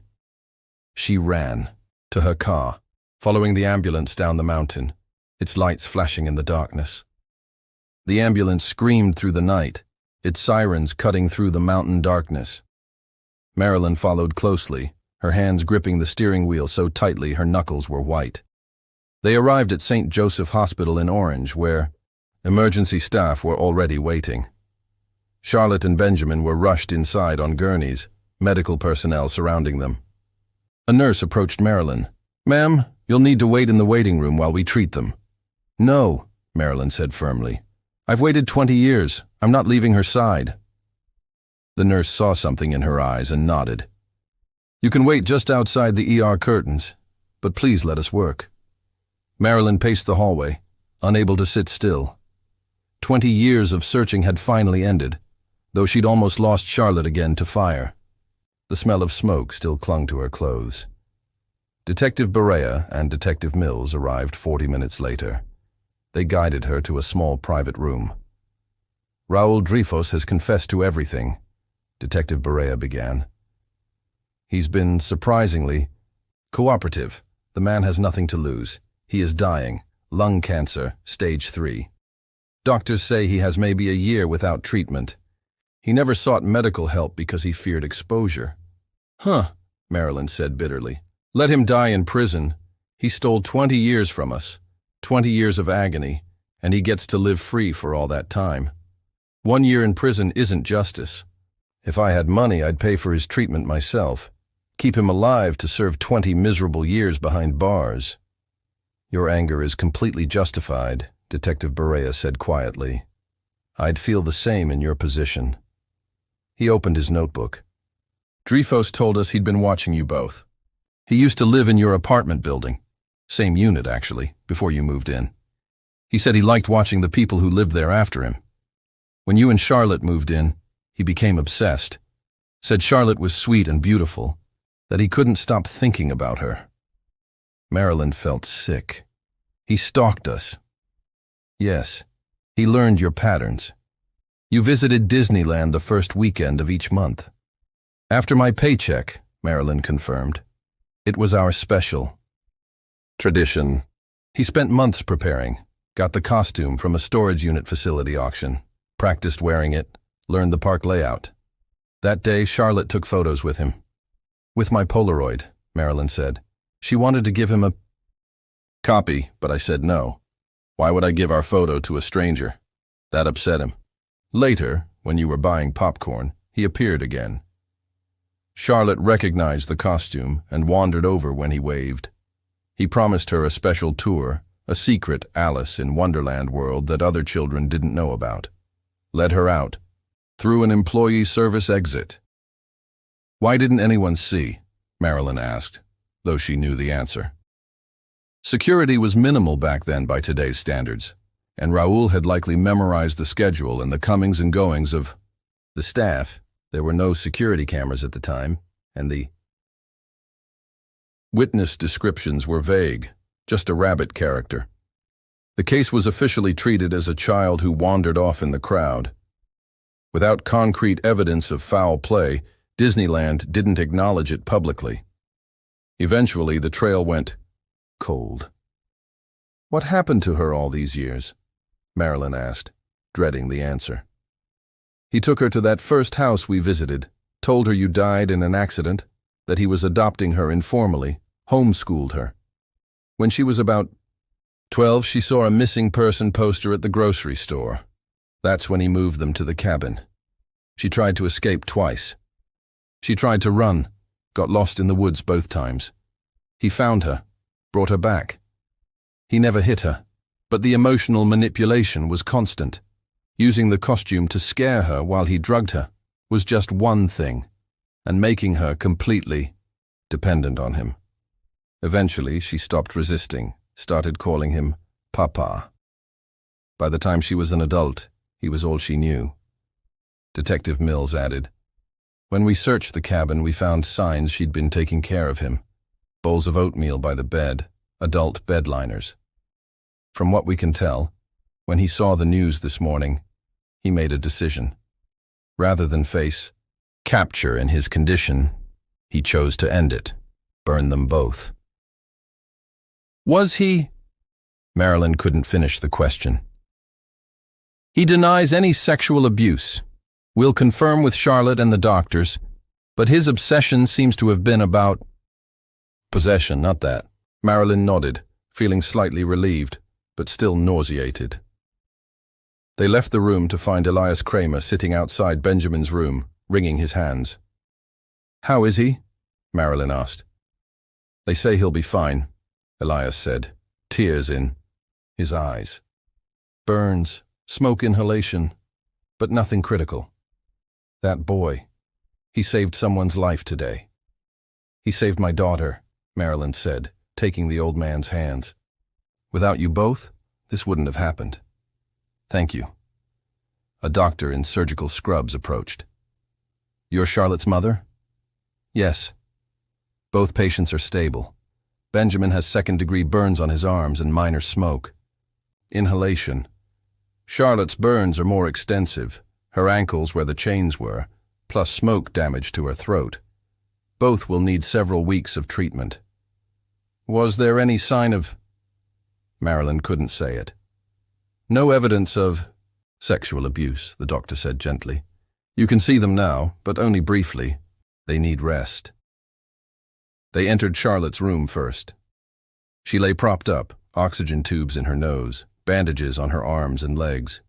A: She ran to her car, following the ambulance down the mountain, its lights flashing in the darkness. The ambulance screamed through the night, its sirens cutting through the mountain darkness. Marilyn followed closely, her hands gripping the steering wheel so tightly her knuckles were white. They arrived at St. Joseph Hospital in Orange, where emergency staff were already waiting. Charlotte and Benjamin were rushed inside on gurneys, medical personnel surrounding them. A nurse approached Marilyn. "Ma'am, you'll need to wait in the waiting room while we treat them." "No," Marilyn said firmly. "I've waited 20 years. I'm not leaving her side." The nurse saw something in her eyes and nodded. "You can wait just outside the ER curtains, but please let us work." Marilyn paced the hallway, unable to sit still. 20 years of searching had finally ended, though she'd almost lost Charlotte again to fire. The smell of smoke still clung to her clothes. Detective Berea and Detective Mills arrived 40 minutes later. They guided her to a small private room. "Raul Dreyfus has confessed to everything," Detective Berea began. "He's been surprisingly cooperative. The man has nothing to lose. He is dying. Lung cancer, stage 3. Doctors say he has maybe a year without treatment. He never sought medical help because he feared exposure." "Huh," Marilyn said bitterly. "Let him die in prison. He stole 20 years from us, 20 years of agony, and he gets to live free for all that time. 1 year in prison isn't justice. If I had money, I'd pay for his treatment myself. Keep him alive to serve 20 miserable years behind bars." "Your anger is completely justified," Detective Berea said quietly. "I'd feel the same in your position." He opened his notebook. "Dreyfus told us he'd been watching you both. He used to live in your apartment building. Same unit, actually, before you moved in. He said he liked watching the people who lived there after him. When you and Charlotte moved in, he became obsessed. Said Charlotte was sweet and beautiful, that he couldn't stop thinking about her." Marilyn felt sick. "He stalked us." "Yes, he learned your patterns. You visited Disneyland the first weekend of each month." "After my paycheck," Marilyn confirmed. "It was our special tradition." He spent months preparing, got the costume from a storage unit facility auction, practiced wearing it, learned the park layout. That day, Charlotte took photos with him. "With my Polaroid," Marilyn said. "She wanted to give him a copy, but I said no. Why would I give our photo to a stranger? That upset him. Later, when you were buying popcorn, he appeared again. Charlotte recognized the costume and wandered over when he waved. He promised her a special tour, a secret Alice in Wonderland world that other children didn't know about. Led her out, through an employee service exit. "Why didn't anyone see?" Marilyn asked, though she knew the answer. Security was minimal back then by today's standards, and Raul had likely memorized the schedule and the comings and goings of the staff. There were no security cameras at the time, and the witness descriptions were vague, just a rabbit character. The case was officially treated as a child who wandered off in the crowd. Without concrete evidence of foul play, Disneyland didn't acknowledge it publicly. Eventually, the trail went cold. "What happened to her all these years?" Marilyn asked, dreading the answer. "He took her to that first house we visited, told her you died in an accident, that he was adopting her informally, homeschooled her. When she was about 12, she saw a missing person poster at the grocery store. That's when he moved them to the cabin. She tried to escape twice. She tried to run, got lost in the woods both times. He found her, brought her back. He never hit her, But the emotional manipulation was constant. Using the costume to scare her while he drugged her was just one thing, and making her completely dependent on him. Eventually, she stopped resisting, started calling him Papa. By the time she was an adult, he was all she knew. Detective Mills added, "When we searched the cabin, we found signs she'd been taking care of him. Bowls of oatmeal by the bed, adult bed liners. From what we can tell, when he saw the news this morning, he made a decision. Rather than face capture in his condition, he chose to end it, burn them both." "Was he?" Marilyn couldn't finish the question. "He denies any sexual abuse. We'll confirm with Charlotte and the doctors, but his obsession seems to have been about possession, not that." Marilyn nodded, feeling slightly relieved, but still nauseated. They left the room to find Elias Kramer sitting outside Benjamin's room, wringing his hands. "How is he?" Marilyn asked. "They say he'll be fine," Elias said, tears in his eyes. "Burns, smoke inhalation, but nothing critical. That boy, he saved someone's life today." "He saved my daughter," Marilyn said, taking the old man's hands. "Without you both, this wouldn't have happened. Thank you." A doctor in surgical scrubs approached. "You're Charlotte's mother?" "Yes. Both patients are stable. Benjamin has second-degree burns on his arms and minor smoke. Inhalation. Charlotte's burns are more extensive, her ankles where the chains were, plus smoke damage to her throat. Both will need several weeks of treatment." "Was there any sign of—" Marilyn couldn't say it. "No evidence of sexual abuse," the doctor said gently. "You can see them now, but only briefly. They need rest." They entered Charlotte's room first. She lay propped up, oxygen tubes in her nose, bandages on her arms and legs.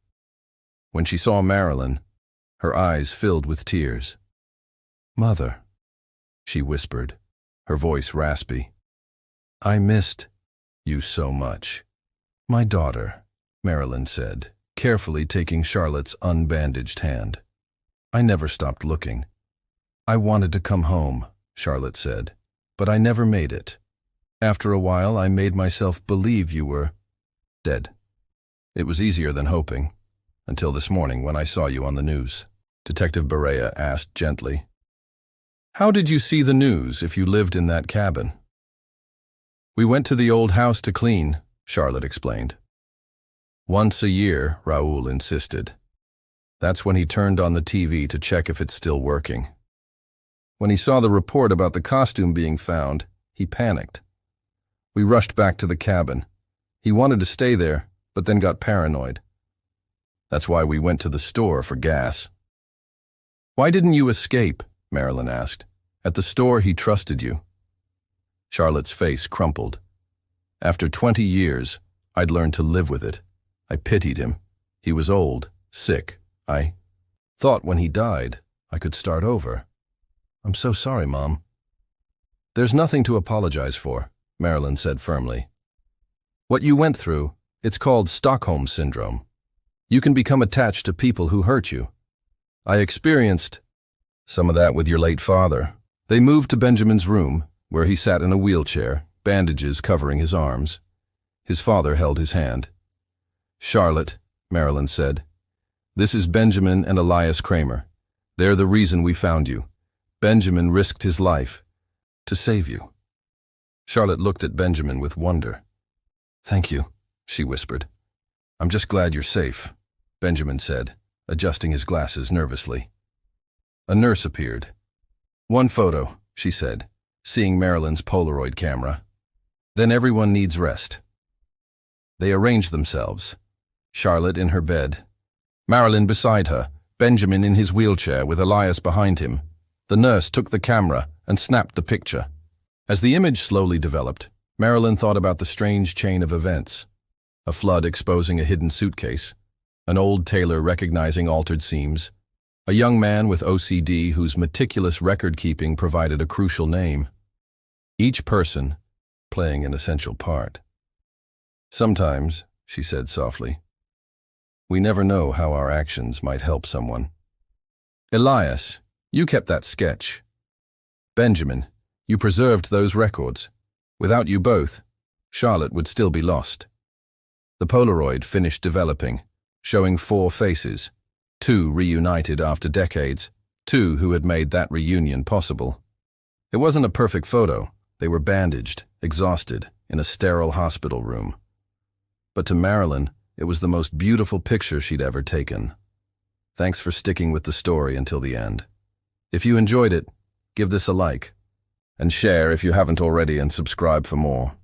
A: When she saw Marilyn, her eyes filled with tears. "Mother," she whispered, her voice raspy. "I missed you so much." "My daughter," Marilyn said, carefully taking Charlotte's unbandaged hand. "I never stopped looking. I wanted to come home," Charlotte said, "but I never made it. After a while, I made myself believe you were dead. It was easier than hoping, until this morning when I saw you on the news," Detective Berea asked gently. "How did you see the news if you lived in that cabin?" "We went to the old house to clean," Charlotte explained. "Once a year," Raoul insisted. "That's when he turned on the TV to check if it's still working. When he saw the report about the costume being found, he panicked. We rushed back to the cabin. He wanted to stay there, but then got paranoid. That's why we went to the store for gas." "Why didn't you escape?" Marilyn asked. "At the store he trusted you." Charlotte's face crumpled. "After 20 years, I'd learned to live with it. I pitied him. He was old, sick. I thought when he died, I could start over. I'm so sorry, Mom." "There's nothing to apologize for," Marilyn said firmly. "What you went through, it's called Stockholm Syndrome. You can become attached to people who hurt you. I experienced some of that with your late father." They moved to Benjamin's room, where he sat in a wheelchair, bandages covering his arms. His father held his hand. "Charlotte," Marilyn said, "this is Benjamin and Elias Kramer. They're the reason we found you. Benjamin risked his life to save you." Charlotte looked at Benjamin with wonder. "Thank you," she whispered. "I'm just glad you're safe," Benjamin said, adjusting his glasses nervously. A nurse appeared. "One photo," she said, seeing Marilyn's Polaroid camera. "Then everyone needs rest." They arranged themselves. Charlotte in her bed, Marilyn beside her, Benjamin in his wheelchair with Elias behind him. The nurse took the camera and snapped the picture. As the image slowly developed, Marilyn thought about the strange chain of events. A flood exposing a hidden suitcase, an old tailor recognizing altered seams, a young man with OCD whose meticulous record-keeping provided a crucial name. Each person playing an essential part. Sometimes, she said softly. We never know how our actions might help someone. Elias, you kept that sketch. Benjamin, you preserved those records. Without you both, Charlotte would still be lost. The Polaroid finished developing, showing 4 faces, 2 reunited after decades, 2 who had made that reunion possible. It wasn't a perfect photo. They were bandaged, exhausted, in a sterile hospital room. But to Marilyn, it was the most beautiful picture she'd ever taken. Thanks for sticking with the story until the end. If you enjoyed it, give this a like, and share if you haven't already, and subscribe for more.